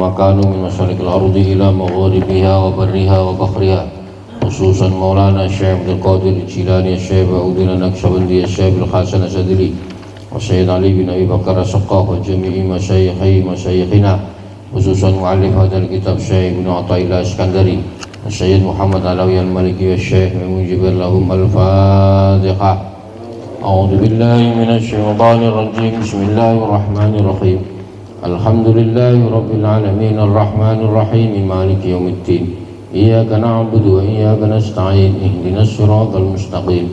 مكانوا من مشارق الأرض إلى مغاربها وبرها وبحرها خصوصا مولانا الشيخ عبد القادر الجيلاني الشيخ عودين النقشبندي الشيخ الحسن الشاذلي والسيد علي بن أبي بكر السقاف وجميع مشايخنا خصوصا مؤلف هذا الكتاب الشيخ بن عطاء الله الإسكندري السيد محمد علوي المالكي والشيخ مجيب لهم الفاتحة. أعوذ بالله من الشيطان الرجيم. بسم الله الرحمن الرحيم. الحمد لله رب العالمين الرحمن الرحيم مالك يوم الدين إياك نعبد وإياك نستعين اهدنا الصراط المستقيم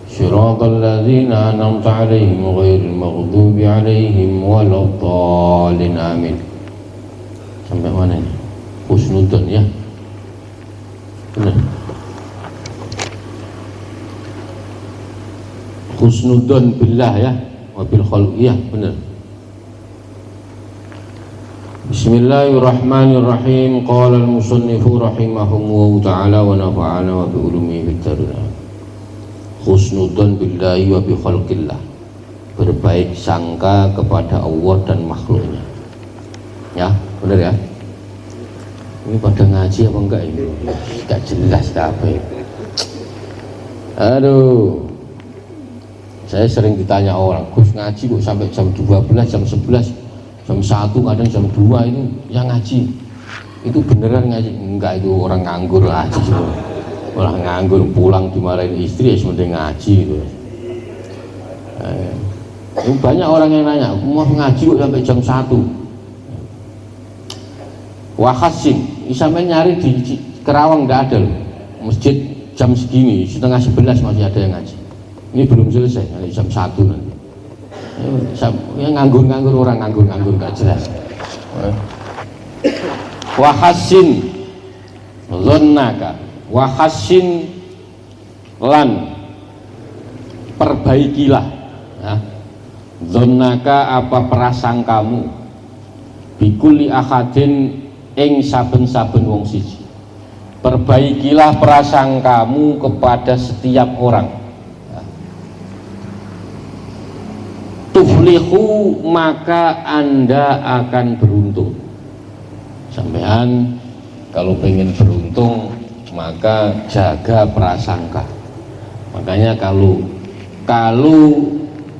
صراط الذين أنعمت عليهم غير المغضوب عليهم ولا الضالين آمين. Sampai mana ini? Husnudon ya? Benar. Husnudon billah ya, wabil khalqiyah, benar. Bismillahirrahmanirrahim. Qala al-musannifu rahimahullahu ta'ala wa nafa'ana wa bi'ulumihi bid-darin. Husnudon billahi wa bi khalqillah, berbaik sangka kepada Allah dan makhluknya. Ya, benar ya? Ini pada ngaji apa enggak ini? Enggak jelas apa itu. Aduh, saya sering ditanya orang, Gus ngaji kok sampai jam 12, jam 11, jam 1, kadang jam 2 itu yang ngaji. Itu beneran ngaji? Enggak, itu orang nganggur ngaji semua. Orang nganggur pulang dimarahin istri ya sebenarnya ngaji itu. Banyak orang yang nanya, mau ngaji kok sampai jam 1. Wahasin, sampai nyari di Kerawang enggak ada loh. Masjid jam segini, setengah 11 masih ada yang ngaji. Ini belum selesai, nanti jam 1 nanti. Ya nganggur-nganggur, orang nganggur-nganggur gak jelas. Wahasin zonnaka, wahasin lan perbaikilah ya. Zonnaka apa prasangkamu bikuli ahadin ing saben-saben wong siji. Perbaikilah prasangkamu kepada setiap orang. Tuflihu, maka Anda akan beruntung. Sampean kalau pengen beruntung maka jaga prasangka. Makanya kalau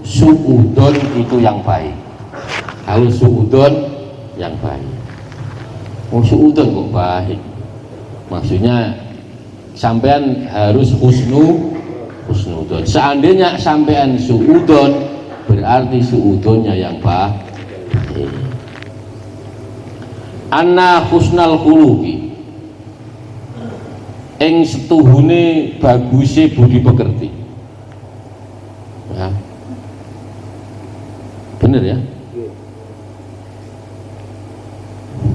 suudon itu yang baik. Kalau suudon yang baik. Oh, suudon kok baik? Maksudnya sampean harus husnudon. Seandainya sampean suudon, berarti suudonnya yang baik. Anna husnal khuluqi, ing setuhune baguse budi pekerti. Ya. Bener ya?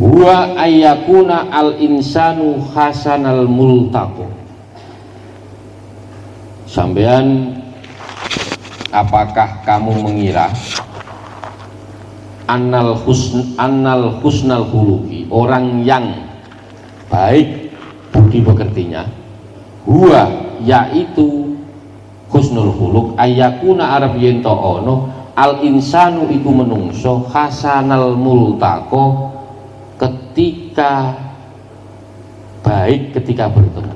Wa ayyakuna al insanu hasanal multaqo. Sampean, apakah kamu mengira annal husnal khuluqi, orang yang baik budi pekertinya, huwa yaitu husnul khuluq ayyakuna arab yento ono al insanu itu menungso hasanal multaqo, ketika baik ketika bertemu.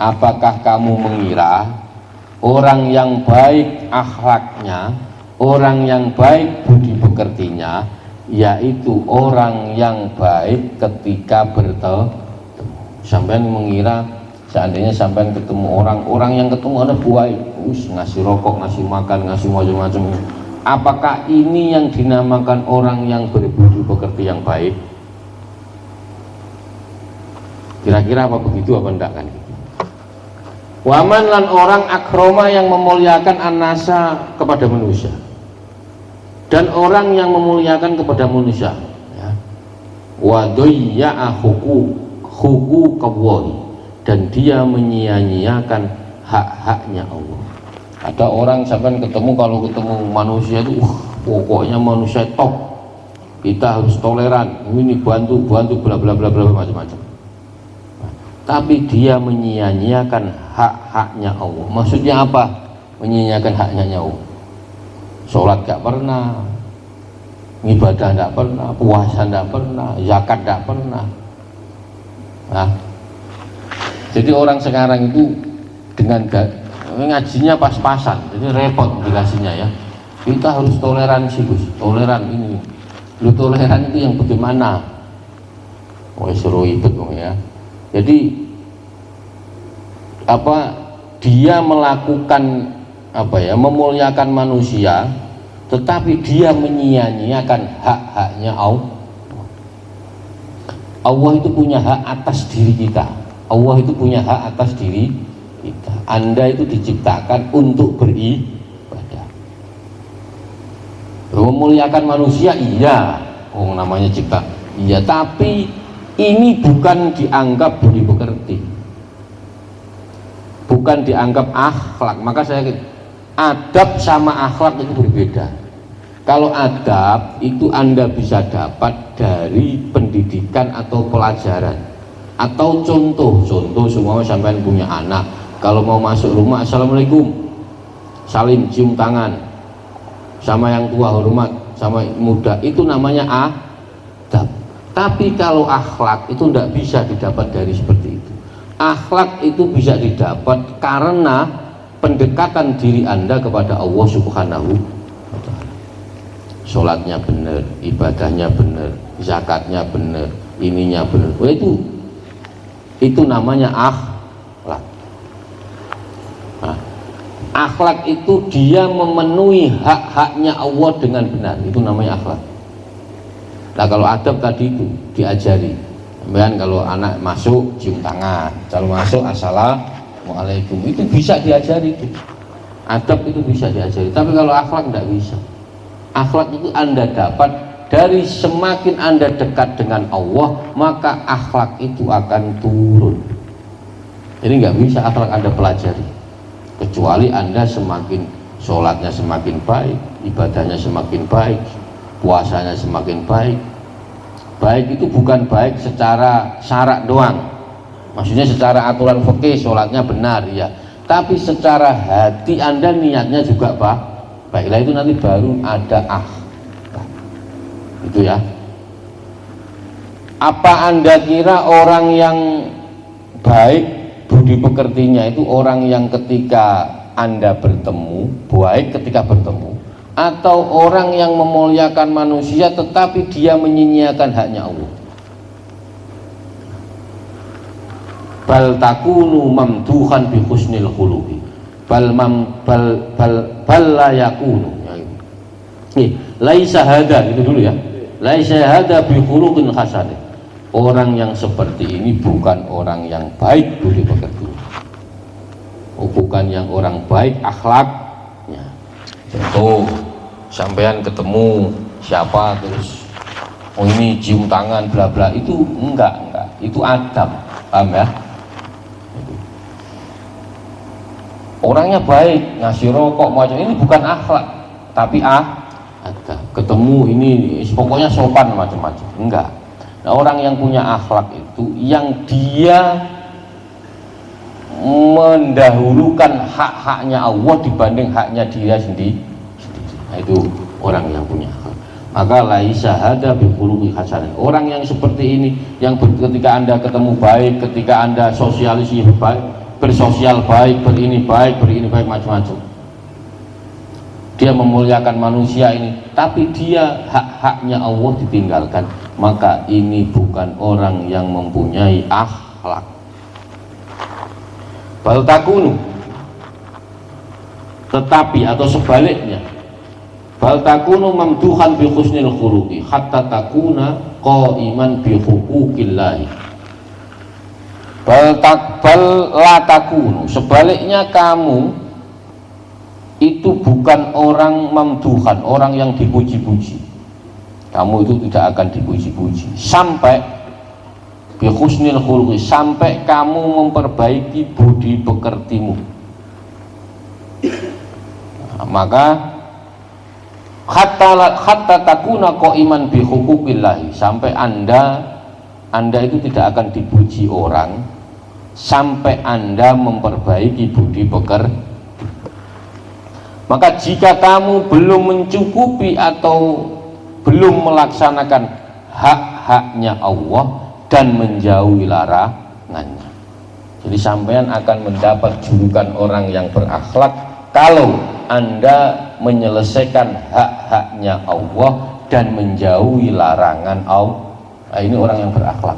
Apakah kamu mengira orang yang baik akhlaknya, orang yang baik budi pekertinya, yaitu orang yang baik ketika bertemu? Sampai mengira seandainya sampai ketemu orang yang ketemu ada baik, ngasih rokok, ngasih makan, ngasih macam-macam, apakah ini yang dinamakan orang yang berbudi pekerti yang baik? Kira-kira apa begitu apa enggak kan? Waman lan orang akroma yang memuliakan anasa kepada manusia, dan orang yang memuliakan kepada manusia, ya. Wadoyya huku kawahi, dan dia menyia-nyiakan hak-haknya Allah. Ada orang sampai ketemu, kalau ketemu manusia itu pokoknya manusia top, kita harus toleran, ini bantu bla bla bla bla macam-macam. Tapi dia menyia-nyiakan hak-haknya Allah. Maksudnya apa? Menyia-nyiakan haknya Allah. Sholat gak pernah, ibadah tidak pernah, puasa tidak pernah, zakat tidak pernah. Nah, jadi orang sekarang itu dengan ngajinya pas-pasan, jadi repot dikasihnya ya. Kita harus toleransi, Gus, toleran ini. Lu toleran itu yang bagaimana? Oh, suruh ikut ya. Jadi dia melakukan memuliakan manusia, tetapi dia menyia-nyiakan hak-haknya Allah. Allah itu punya hak atas diri kita. Allah itu punya hak atas diri kita. Anda itu diciptakan untuk beribadah. Memuliakan manusia iya, namanya cipta. Iya, tapi ini bukan dianggap budi pekerti. Bukan dianggap akhlak. Maka saya adab sama akhlak itu berbeda. Kalau adab itu Anda bisa dapat dari pendidikan atau pelajaran atau contoh semua sampai punya anak, kalau mau masuk rumah assalamualaikum, salim, cium tangan, sama yang tua hormat, sama muda, itu namanya adab. Tapi kalau akhlak itu tidak bisa didapat dari seperti itu. Akhlak itu bisa didapat karena pendekatan diri Anda kepada Allah Subhanahu wa Ta'ala. Sholatnya benar, ibadahnya benar, zakatnya benar, ininya benar. Oh, itu namanya akhlak. Nah, akhlak itu dia memenuhi hak-haknya Allah dengan benar, itu namanya akhlak. Nah, kalau adab tadi itu diajari. Kemudian kalau anak masuk cium tangan, kalau masuk assalamualaikum, itu bisa diajari itu. Adab itu bisa diajari, tapi kalau akhlak tidak bisa. Akhlak itu Anda dapat dari semakin Anda dekat dengan Allah, maka akhlak itu akan turun. Jadi nggak bisa akhlak Anda pelajari, kecuali Anda semakin sholatnya semakin baik, ibadahnya semakin baik, puasanya semakin baik. Baik itu bukan baik secara syarak doang, maksudnya secara aturan fikih sholatnya benar ya, tapi secara hati Anda niatnya juga baiklah, itu nanti baru ada itu ya. Apa Anda kira orang yang baik budi pekertinya itu orang yang ketika Anda bertemu baik ketika bertemu, atau orang yang memuliakan manusia tetapi dia menyia-nyiakan haknya Allah? Bal takunu mamduhan bi husnil khuluqi bal la yakunu. Laisa hada, itu dulu ya. Laisa hada bi khuluqin hasan. Orang yang seperti ini bukan orang yang baik budi pekerti. Bukan yang orang baik akhlaknya. Contoh, sampean ketemu siapa terus ini cium tangan bla bla, itu enggak, itu adab, paham ya? Orangnya baik, ngasih rokok macam ini bukan akhlak, tapi adab. Ketemu ini pokoknya sopan macam-macam, enggak. Nah, orang yang punya akhlak itu yang dia mendahulukan hak-haknya Allah dibanding haknya dia sendiri. Nah, itu orang yang punya akhlak. Maka laisa hada bi khuluqi hasan. Orang yang seperti ini, yang ketika Anda ketemu baik, ketika Anda sosialisasi baik, bersosial baik, berini baik macam-macam, dia memuliakan manusia ini, tapi dia hak-haknya Allah ditinggalkan, maka ini bukan orang yang mempunyai akhlak. Bal takunu, tetapi atau sebaliknya, bal takunu mamduhan bi husnil khuluqi hatta takuna qaiman bi huquqillah. Bal la takunu, sebaliknya kamu itu bukan orang mamduhan, orang yang dipuji-puji. Kamu itu tidak akan dipuji-puji sampai bi husnil khuluqi, sampai kamu memperbaiki budi pekertimu. Nah, maka hatta takuna qaiman bi huquqillah, sampai anda itu tidak akan dipuji orang sampai Anda memperbaiki budi pekerti. Maka jika kamu belum mencukupi atau belum melaksanakan hak-haknya Allah dan menjauhi larangannya. Jadi sampean akan mendapat julukan orang yang berakhlak kalau Anda menyelesaikan hak-haknya Allah dan menjauhi larangan Allah. Nah, ini orang yang berakhlak.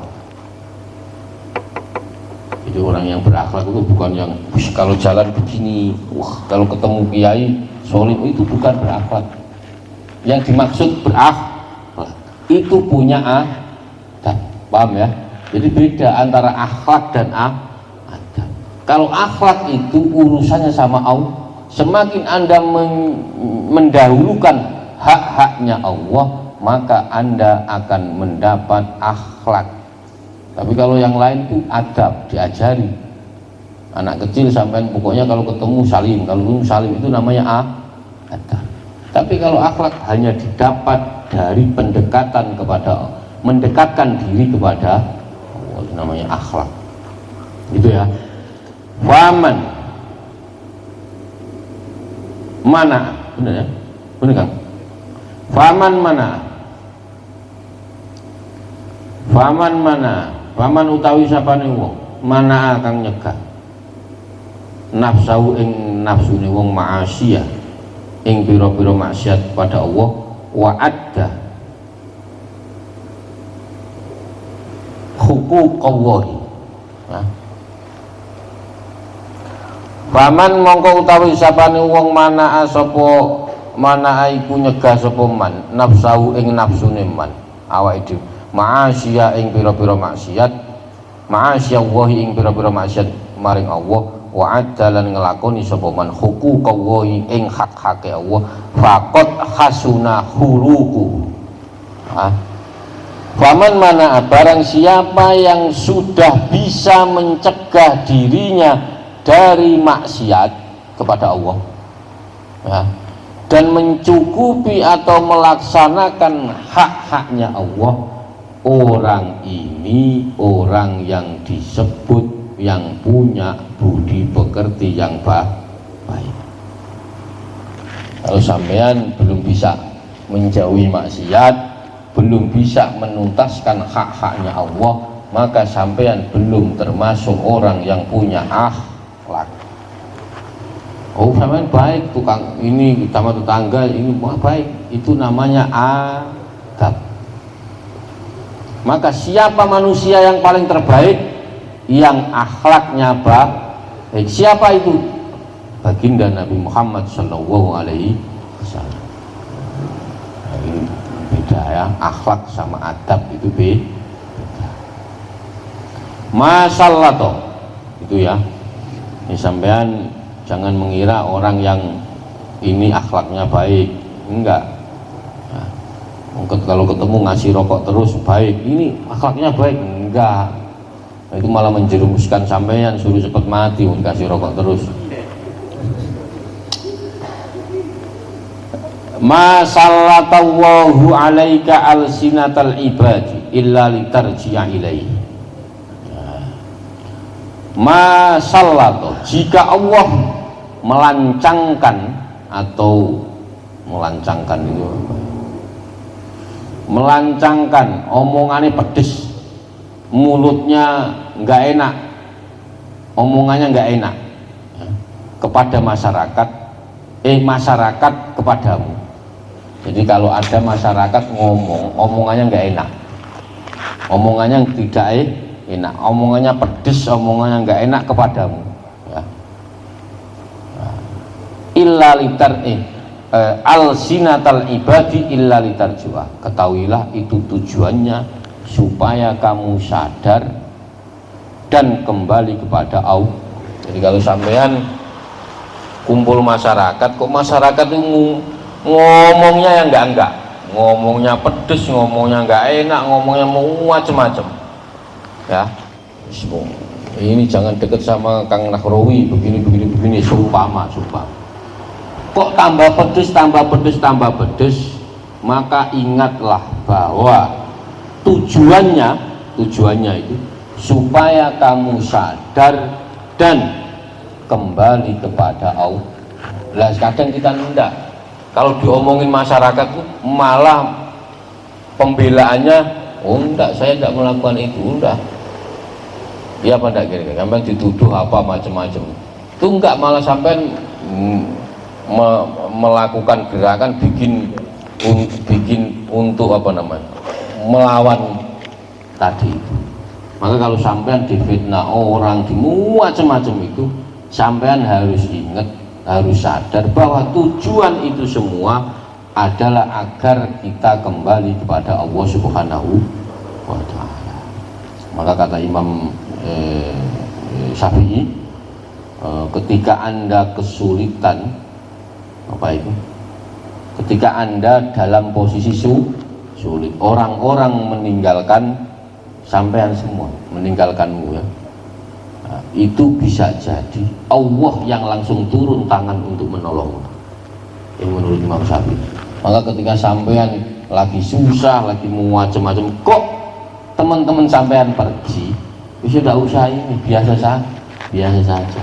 Jadi orang yang berakhlak itu bukan yang kalau jalan begini, kalau ketemu kiai solim, itu bukan berakhlak. Yang dimaksud berakhlak itu punya adab, paham ya? Jadi beda antara akhlak dan adab. Kalau akhlak itu urusannya sama Allah, semakin Anda mendahulukan hak-haknya Allah, maka Anda akan mendapat akhlak. Tapi kalau yang lain itu adab, diajari. Anak kecil sampai pokoknya kalau ketemu salim, kalau ketemu salim, itu namanya adab. Tapi kalau akhlak hanya didapat dari pendekatan kepada, mendekatkan diri kepada Allah, itu namanya akhlak. Itu ya. Faman mana, benar ya? Benar kan? Faman mana? Faman mana? Faman utawi sapane wong mana kang nyegah nafsu ing nafsune wong ma'asiyah ing pira-pira maksiat pada Allah wa adda huquqallahi. Faman mongko utawi sapane wong mana sapa mana iku nyegah sapa man nafsu ing nafsune man awake dhewe ma'asiyah ing pira-pira maksiat, ma'asiyah wahi ing pira-pira maksiat maring Allah, wa adalan ngelakoni sapa man huquqallahi ing hak-hake Allah, faqad hasuna khuluquhu. Faman mana barang siapa yang sudah bisa mencegah dirinya dari maksiat kepada Allah, ya, dan mencukupi atau melaksanakan hak-haknya Allah, orang ini orang yang disebut yang punya budi pekerti yang baik. Kalau sampean belum bisa menjauhi maksiat, belum bisa menuntaskan hak-haknya Allah, maka sampean belum termasuk orang yang punya akhlak. Oh, sampean baik, tukang ini sama tetangga ini baik, itu namanya adab. Maka siapa manusia yang paling terbaik, yang akhlaknya baik? Siapa itu? Baginda Nabi Muhammad Shallallahu Alaihi Wasallam. Ini beda ya, akhlak sama adab itu beda. Masallato itu ya. Ini sampean jangan mengira orang yang ini akhlaknya baik, enggak. Kalau ketemu ngasih rokok terus baik, ini akhlaknya baik, enggak. Itu malah menjerumuskan sampean suruh cepat mati, dikasih rokok terus. Ma sallatallahu alaika alsinatal ibadi illa litarji'a ilaihi. Ma sallato, jika Allah melancangkan atau melancangkan itu melancangkan omongannya pedes, mulutnya nggak enak, omongannya nggak enak kepada masyarakat, masyarakat kepadamu. Jadi kalau ada masyarakat ngomong, omongannya nggak enak, omongannya tidak enak, omongannya pedes, omongannya nggak enak kepadamu, ya. Illa litar al-sinatal ibadi illa litarjua. Ketahuilah itu tujuannya supaya kamu sadar dan kembali kepada Allah. Jadi kalau sampean kumpul masyarakat, kok masyarakat itu ngomongnya yang enggak, ngomongnya pedes, ngomongnya enggak enak, ngomongnya macam-macam, ya. Ini jangan deket sama Kang Nahrawi begini, sumpah. Kok tambah pedes, maka ingatlah bahwa tujuannya itu supaya kamu sadar dan kembali kepada Allah. Lah kadang kita nunda, kalau diomongin masyarakat tuh malah pembelaannya, oh enggak, saya tidak melakukan itu, udah. Iya apa enggak kira-kira? Sampai dituduh apa macam-macam. Itu enggak, malah sampai melakukan gerakan bikin untuk apa namanya? Melawan tadi itu. Maka kalau sampean difitnah orang, di macam-macam itu, sampean harus ingat, harus sadar bahwa tujuan itu semua adalah agar kita kembali kepada Allah Subhanahu wa Ta'ala. Maka kata Imam Syafi'i, ketika Anda kesulitan, apa itu? Ketika Anda dalam posisi sulit, orang-orang meninggalkan sampean semua, meninggalkanmu ya. Nah, itu bisa jadi Allah yang langsung turun tangan untuk menolongmu. Ini menurut Imam Syafi'i. Maka ketika sampean lagi susah, lagi macam-macam, kok teman-teman sampean pergi, tidak usah ini, biasa saja.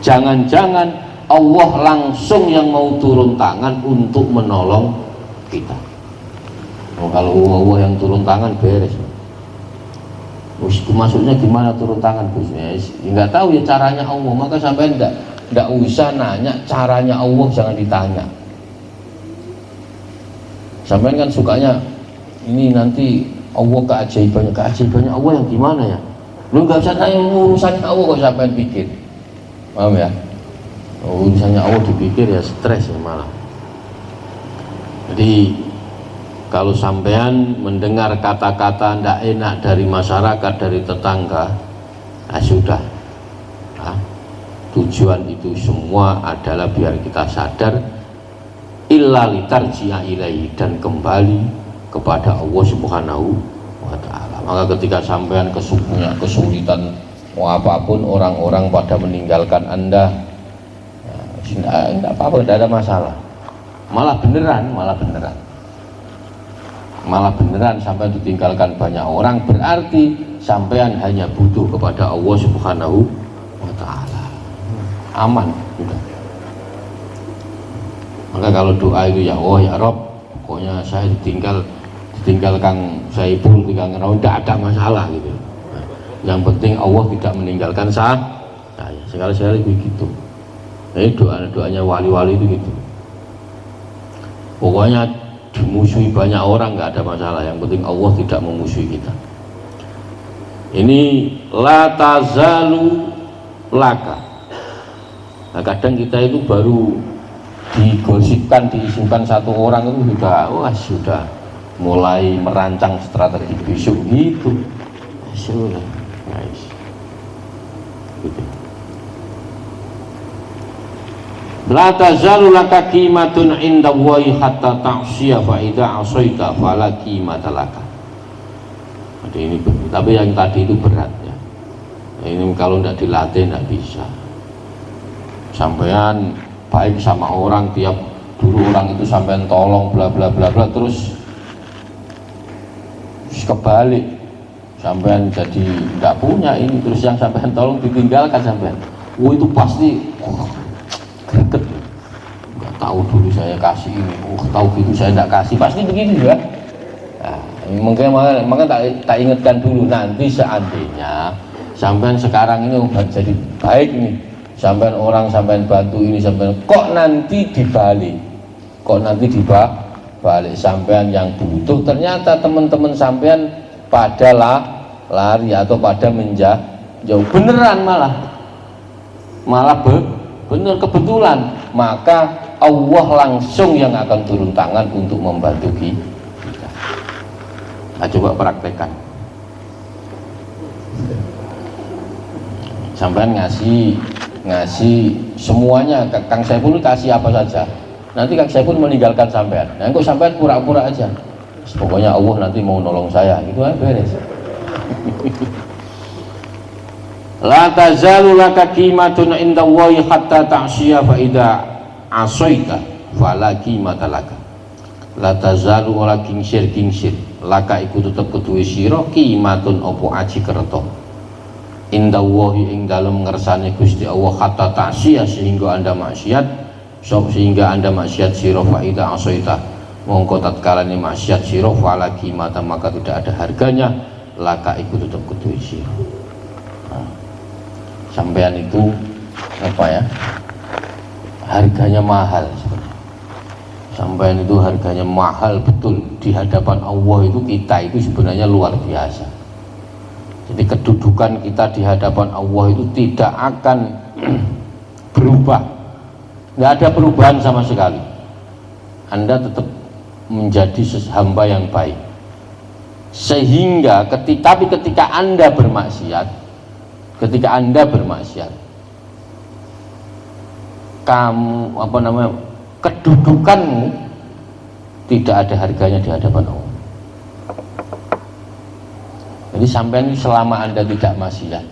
Jangan-jangan Allah langsung yang mau turun tangan untuk menolong kita. Oh, kalau Allah yang turun tangan beres. Maksudnya gimana turun tangan, Gus? Ya, nggak tahu ya caranya Allah, maka sampai nggak usah nanya caranya Allah, jangan ditanya. Sampai kan sukanya ini nanti Allah keajaibannya Allah yang gimana ya? Lu nggak usah tanya urusannya Allah kok sampai pikir, paham ya? Urusannya Allah dipikir ya stres ya malah. Jadi kalau sampean mendengar kata-kata tidak enak dari masyarakat, dari tetangga, nah sudah. Nah, tujuan itu semua adalah biar kita sadar, illa litarji'a ilaihi, dan kembali kepada Allah Subhanahu wa Ta'ala. Maka ketika sampean punya kesulitan mau apapun, orang-orang pada meninggalkan Anda, tidak apa-apa, tidak ada masalah. Malah beneran sampai ditinggalkan banyak orang, berarti sampean hanya butuh kepada Allah Subhanahu wa Ta'ala. Aman sudah. Maka kalau doa itu ya Allah ya Rob, pokoknya saya ditinggal Kang Saipul, tinggal ngerawat, tidak ada masalah gitu. Nah, yang penting Allah tidak meninggalkan saya. Sekali-sekali begitu. Ini doanya wali-wali itu gitu. Pokoknya dimusuhi banyak orang nggak ada masalah, yang penting Allah tidak memusuhi kita. Ini la tazalu laka. Nah, kadang kita itu baru digosipkan, diisukan satu orang itu sudah mulai merancang strategi besok gitu. Nice. Gitu. La tazalu laka qimatun inda Allahi hatta ta'siya fa idza asaita fala qimata laka. Jadi ini tapi yang tadi itu berat ya. Ini kalau tidak dilatih tidak bisa. Sampean baik sama orang, tiap dulu orang itu sampean tolong bla bla bla bla, terus kebalik sampean jadi tidak punya ini, terus yang sampean tolong ditinggalkan sampean. Itu pasti greget, nggak tahu dulu saya kasih ini, tahu gitu saya tidak kasih, pasti begitu ya. Nah, maka tak ingatkan dulu, nanti seandainya sampean sekarang ini jadi baik nih, sampean orang sampean bantu ini, sampean kok nanti dibalik, sampean yang butuh ternyata teman-teman sampean pada lari atau pada menjauh, beneran malah benar kebetulan, maka Allah langsung yang akan turun tangan untuk membantu kita. Nah, coba praktekkan. Sampean ngasih semuanya, Kang Saipul kasih apa saja. Nanti Kang Saipul meninggalkan sampean. Nah, kok sampean pura-pura aja. Pokoknya Allah nanti mau nolong saya, itu aja beres. La tazalu laka qimatun inda Allahi hatta ta'siya fa idza asaita fala qimata laka. La tazalu ora kingsir laka iku tetep keduwe sira qimatun apa aji kerta inda Allahi ing dalem ngersane Gusti Allah hatta ta'siya sehingga anda maksiat sira fa idza asaita mongko tatkala ni maksiat sira fala qimata maka tidak ada harganya laka iku tetep kudu sira. Sampean itu apa ya, harganya mahal sebenarnya. Sampean itu harganya mahal betul di hadapan Allah. Itu kita itu sebenarnya luar biasa. Jadi kedudukan kita di hadapan Allah itu tidak akan berubah, nggak ada perubahan sama sekali. Anda tetap menjadi hamba yang baik. Sehingga ketika Anda bermaksiat, kamu kedudukanmu tidak ada harganya di hadapan Allah. Jadi sampean selama Anda tidak maksiat,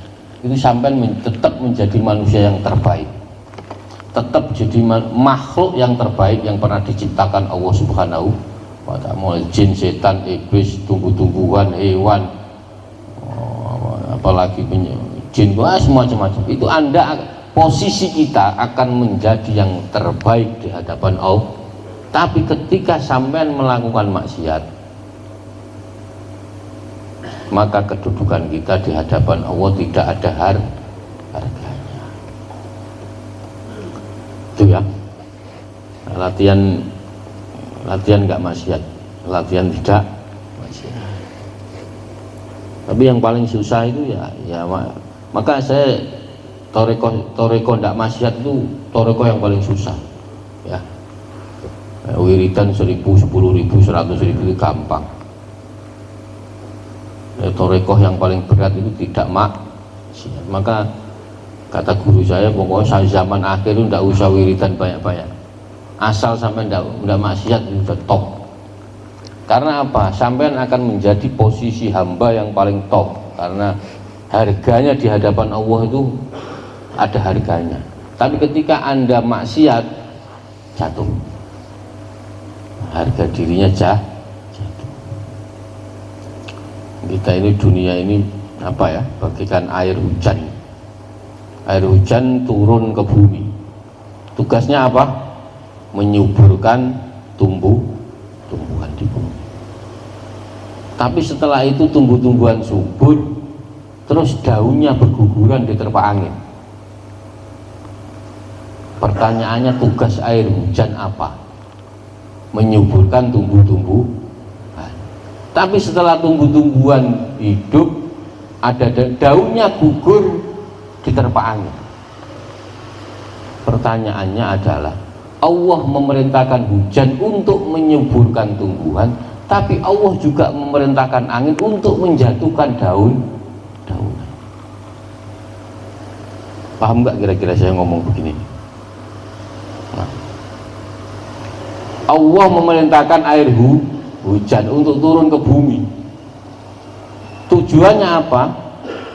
itu sampean tetap menjadi manusia yang terbaik, tetap jadi makhluk yang terbaik yang pernah diciptakan Allah Subhanahu wa ta'ala. Mulai jin, setan, iblis, tumbuh-tumbuhan, hewan, apalagi jin, semacam-macam. Itu Anda, posisi kita akan menjadi yang terbaik di hadapan Allah. Tapi ketika sampean melakukan maksiat, maka kedudukan kita di hadapan Allah tidak ada harganya. Itu ya, latihan nggak maksiat, latihan tidak maksiat. Tapi yang paling susah itu ya maka saya toreko nggak maksiat itu toreko yang paling susah ya. Wiridan 1000, 10.000, 100.000 itu gampang. Torekoh yang paling berat itu tidak maksiat. Maka kata guru saya, pokoknya zaman akhir itu tidak usah wiridan banyak-banyak, asal sampai tidak maksiat itu sudah top. Karena apa? Sampai akan menjadi posisi hamba yang paling top, karena harganya di hadapan Allah itu ada harganya. Tapi ketika Anda maksiat, jatuh, harga dirinya jatuh. Kita ini, dunia ini apa ya, bagikan air hujan. Air hujan turun ke bumi, tugasnya apa? Menyuburkan tumbuhan di bumi. Tapi setelah itu tumbuh-tumbuhan subur, terus daunnya berguguran diterpa angin. Pertanyaannya, tugas air hujan apa? Menyuburkan tumbuh-tumbuhan. Tapi setelah tumbuh-tumbuhan hidup, ada daunnya gugur diterpa angin. Pertanyaannya adalah, Allah memerintahkan hujan untuk menyuburkan tumbuhan, tapi Allah juga memerintahkan angin untuk menjatuhkan daun-daunan. Paham nggak kira-kira saya ngomong begini? Nah, Allah memerintahkan air hujan untuk turun ke bumi. Tujuannya apa?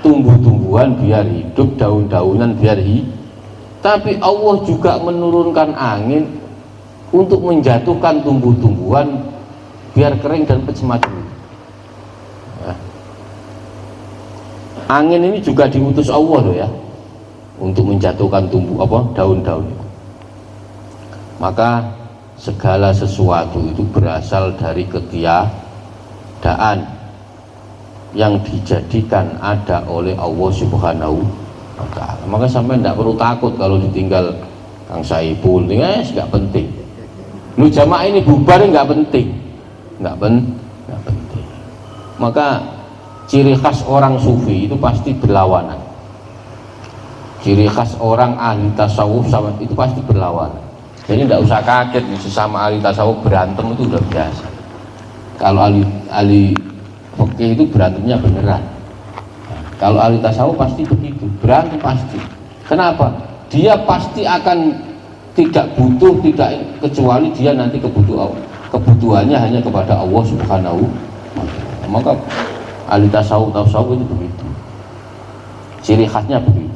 Tumbuh-tumbuhan biar hidup, daun-daunan biar hidup. Tapi Allah juga menurunkan angin untuk menjatuhkan tumbuh-tumbuhan biar kering dan semacam itu. Nah, angin ini juga diutus Allah loh ya, untuk menjatuhkan daun-daun. Maka segala sesuatu itu berasal dari ketiadaan yang dijadikan ada oleh Allah Subhanahu wa ta'ala. Maka sampai tidak perlu takut kalau ditinggal Kang Saipul, nggak penting. Lu jamaah ini bubar nggak penting, nggak penting. Maka ciri khas orang sufi itu pasti berlawanan. Ciri khas orang ahli tasawuf sama itu pasti berlawanan. Jadi tidak usah kaget sesama ahli tasawuf berantem, itu udah biasa. Kalau ahli fikih itu berantemnya beneran. Kalau ahli tasawuf pasti begitu, berantem pasti. Kenapa? Dia pasti akan tidak butuh, tidak kecuali dia nanti kebutuhannya hanya kepada Allah Subhanahu wa ta'ala. Maka ahli tasawuf itu begitu. Ciri khasnya begitu.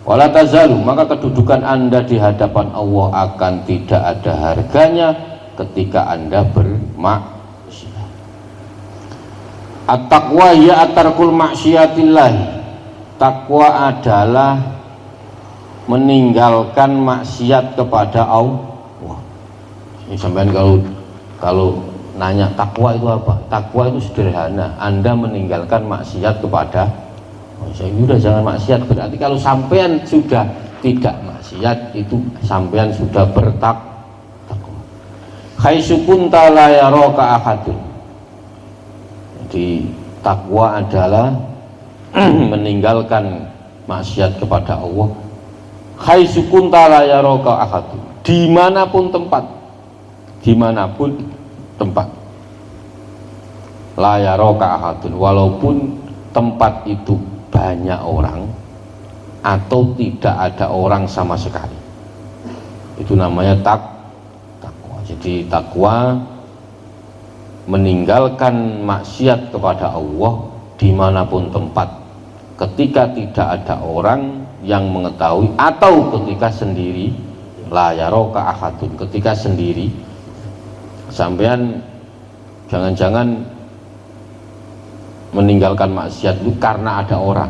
Wala tazalu, maka kedudukan Anda di hadapan Allah akan tidak ada harganya ketika Anda bermaksiat. At-taqwa ya atarkul maksiatillah. Takwa adalah meninggalkan maksiat kepada Allah. Ini sampean Kalau nanya takwa itu apa? Takwa itu sederhana, Anda meninggalkan maksiat kepada saya udah jangan maksiat. Berarti kalau sampean sudah tidak maksiat, itu sampean sudah bertakwa. Khaisukun la yaraka ahadun. Jadi takwa adalah meninggalkan maksiat kepada Allah. Khaisukun la yaraka ahadun. Dimanapun tempat la yaraka ahadun, walaupun tempat itu banyak orang atau tidak ada orang sama sekali, itu namanya takwa. Jadi takwa meninggalkan maksiat kepada Allah dimanapun tempat, ketika tidak ada orang yang mengetahui atau ketika sendiri. La yaraka ahadun, ketika sendiri. Sampean jangan-jangan meninggalkan maksiat itu karena ada orang.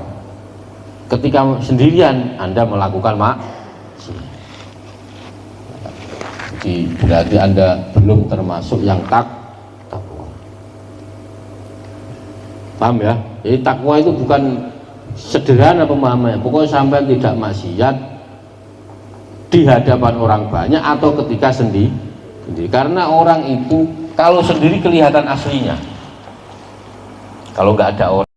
Ketika sendirian Anda melakukan maksiat, jadi berarti Anda belum termasuk yang takwa. Paham ya? Jadi takwa itu bukan sederhana pemahamannya. Pokoknya sampai tidak maksiat di hadapan orang banyak atau ketika sendiri. Karena orang itu kalau sendiri kelihatan aslinya, kalau nggak ada orang